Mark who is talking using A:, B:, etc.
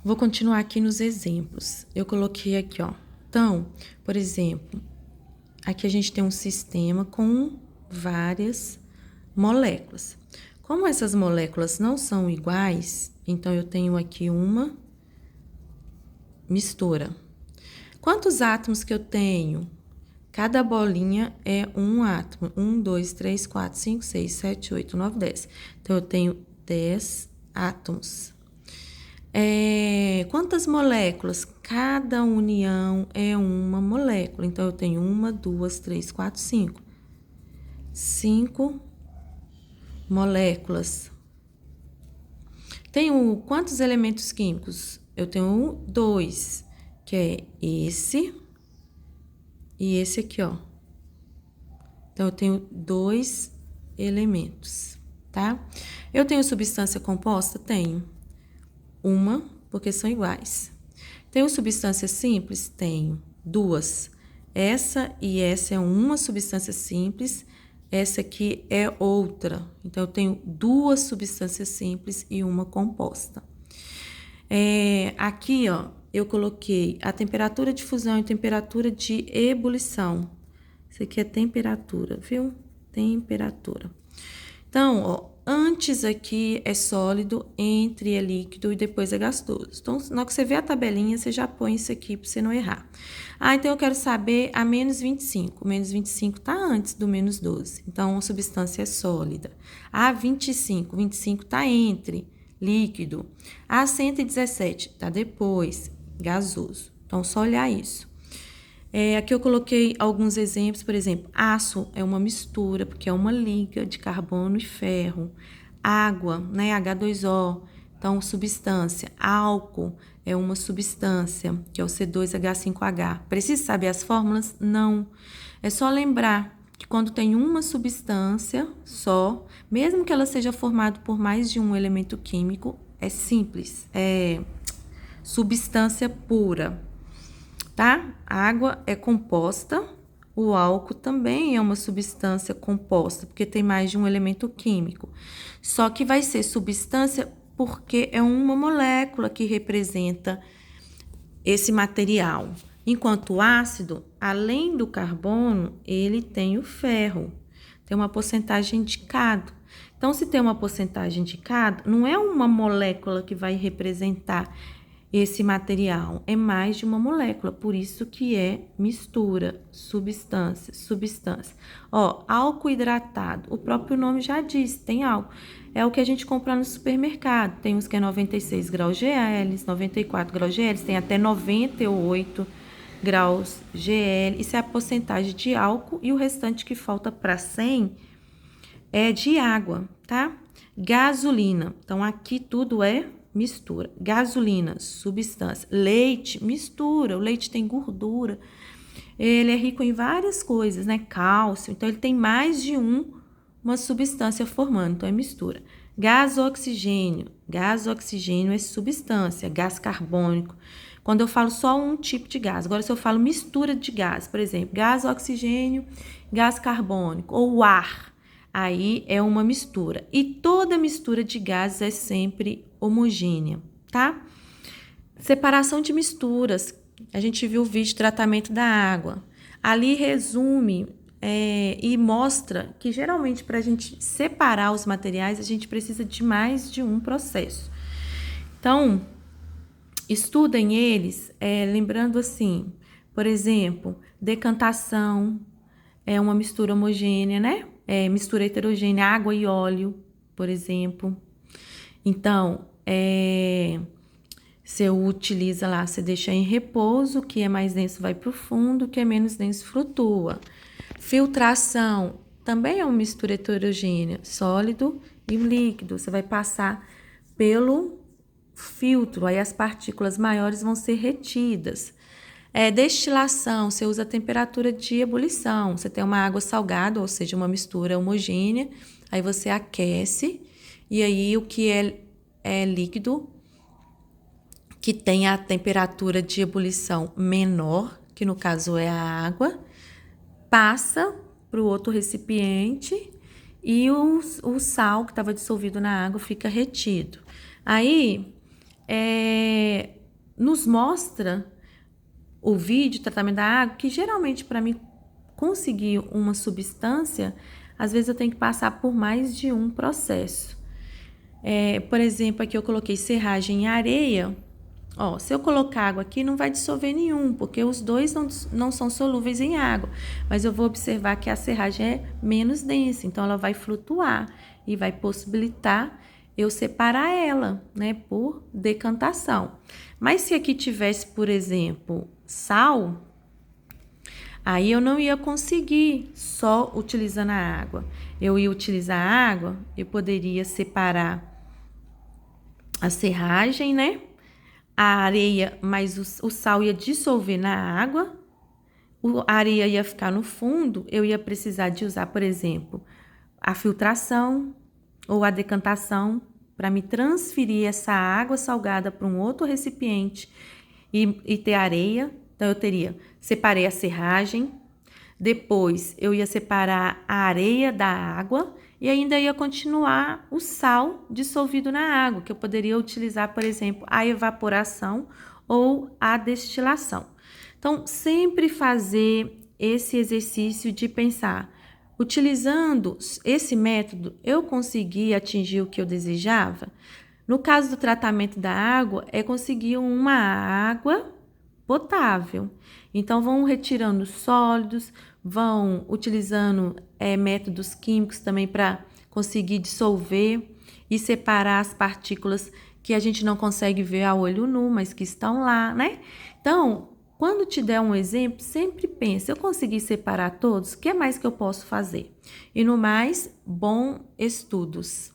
A: Vou continuar aqui nos exemplos. Eu coloquei aqui, ó. Então, por exemplo, aqui a gente tem um sistema com várias moléculas. Como essas moléculas não são iguais, então eu tenho aqui uma mistura. Quantos átomos que eu tenho? Cada bolinha é um átomo. 1, 2, 3, 4, 5, 6, 7, 8, 9, 10. Então, eu tenho 10 átomos. Quantas moléculas? Cada união é uma molécula. Então, eu tenho 1, 2, 3, 4, 5. 5 moléculas. Tenho quantos elementos químicos? Eu tenho 2, que é esse e esse aqui, ó. Então, eu tenho 2 elementos, tá? Eu tenho substância composta? Tenho. Uma, porque são iguais. Tenho substância simples? Tenho. 2. Essa e essa é uma substância simples, essa aqui é outra. Então, eu tenho 2 substâncias simples e uma composta. Aqui, ó, eu coloquei a temperatura de fusão e temperatura de ebulição. Isso aqui é temperatura, viu? Temperatura. Então, ó, antes aqui é sólido, entre é líquido e depois é gasoso. Então, na hora que você vê a tabelinha, você já põe isso aqui para você não errar. Então eu quero saber a menos 25. O menos 25 está antes do menos 12. Então, a substância é sólida. A 25. 25 está entre líquido. A 117 está depois, gasoso. Então, só olhar isso. Aqui eu coloquei alguns exemplos, por exemplo, aço é uma mistura, porque é uma liga de carbono e ferro. Água, né, H2O, então substância. Álcool é uma substância, que é o C2H5H. Precisa saber as fórmulas? Não. É só lembrar que quando tem uma substância só, mesmo que ela seja formada por mais de um elemento químico, é simples, é substância pura. Tá? A água é composta, o álcool também é uma substância composta, porque tem mais de um elemento químico. Só que vai ser substância porque é uma molécula que representa esse material. Enquanto o ácido, além do carbono, ele tem o ferro, tem uma porcentagem de cada. Então, se tem uma porcentagem de cada, não é uma molécula que vai representar esse material, é mais de uma molécula, por isso que é mistura, substância, substância. Ó, álcool hidratado, o próprio nome já diz, tem álcool. É o que a gente compra no supermercado, tem uns que é 96 graus GL, 94 graus GL, tem até 98 graus GL, isso é a porcentagem de álcool e o restante que falta para 100 é de água, tá? Gasolina, então aqui tudo é mistura. Gasolina, substância. Leite, mistura. O leite tem gordura. Ele é rico em várias coisas, né? Cálcio. Então, ele tem mais de uma substância formando. Então, é mistura. Gás oxigênio. Gás oxigênio é substância. Gás carbônico. Quando eu falo só um tipo de gás. Agora, se eu falo mistura de gás, por exemplo, gás oxigênio, gás carbônico ou ar, aí é uma mistura. E toda mistura de gases é sempre homogênea, tá? Separação de misturas. A gente viu o vídeo de tratamento da água. Ali resume e mostra que geralmente para a gente separar os materiais a gente precisa de mais de um processo. Então, estudem eles, lembrando assim, por exemplo, decantação é uma mistura homogênea, né? Mistura heterogênea, água e óleo, por exemplo. Então, você utiliza lá, você deixa em repouso, o que é mais denso vai para o fundo, o que é menos denso flutua. Filtração também é uma mistura heterogênea, sólido e líquido. Você vai passar pelo filtro, aí as partículas maiores vão ser retidas. Destilação, você usa a temperatura de ebulição. Você tem uma água salgada, ou seja, uma mistura homogênea, aí você aquece, e aí o que é líquido, que tem a temperatura de ebulição menor, que no caso é a água, passa para o outro recipiente e o sal que estava dissolvido na água fica retido. Aí, nos mostra o vídeo, tratamento da água, que geralmente para mim conseguir uma substância, às vezes eu tenho que passar por mais de um processo. Por exemplo, aqui eu coloquei serragem em areia. Ó, se eu colocar água aqui, não vai dissolver nenhum, porque os dois não são solúveis em água. Mas eu vou observar que a serragem é menos densa, então ela vai flutuar e vai possibilitar eu separar ela, né, por decantação. Mas se aqui tivesse, por exemplo, sal, aí eu não ia conseguir só utilizando a água. Eu ia utilizar a água, eu poderia separar a serragem, né? A areia, mas o sal ia dissolver na água, a areia ia ficar no fundo, eu ia precisar de usar, por exemplo, a filtração ou a decantação para me transferir essa água salgada para um outro recipiente e ter areia. Então, eu separei a serragem, depois eu ia separar a areia da água e ainda ia continuar o sal dissolvido na água, que eu poderia utilizar, por exemplo, a evaporação ou a destilação. Então, sempre fazer esse exercício de pensar, utilizando esse método, eu consegui atingir o que eu desejava? No caso do tratamento da água, é conseguir uma água potável. Então, vão retirando sólidos, vão utilizando métodos químicos também para conseguir dissolver e separar as partículas que a gente não consegue ver a olho nu, mas que estão lá, né? Então, quando te der um exemplo, sempre pense, eu consegui separar todos, o que mais que eu posso fazer? E no mais, bons estudos.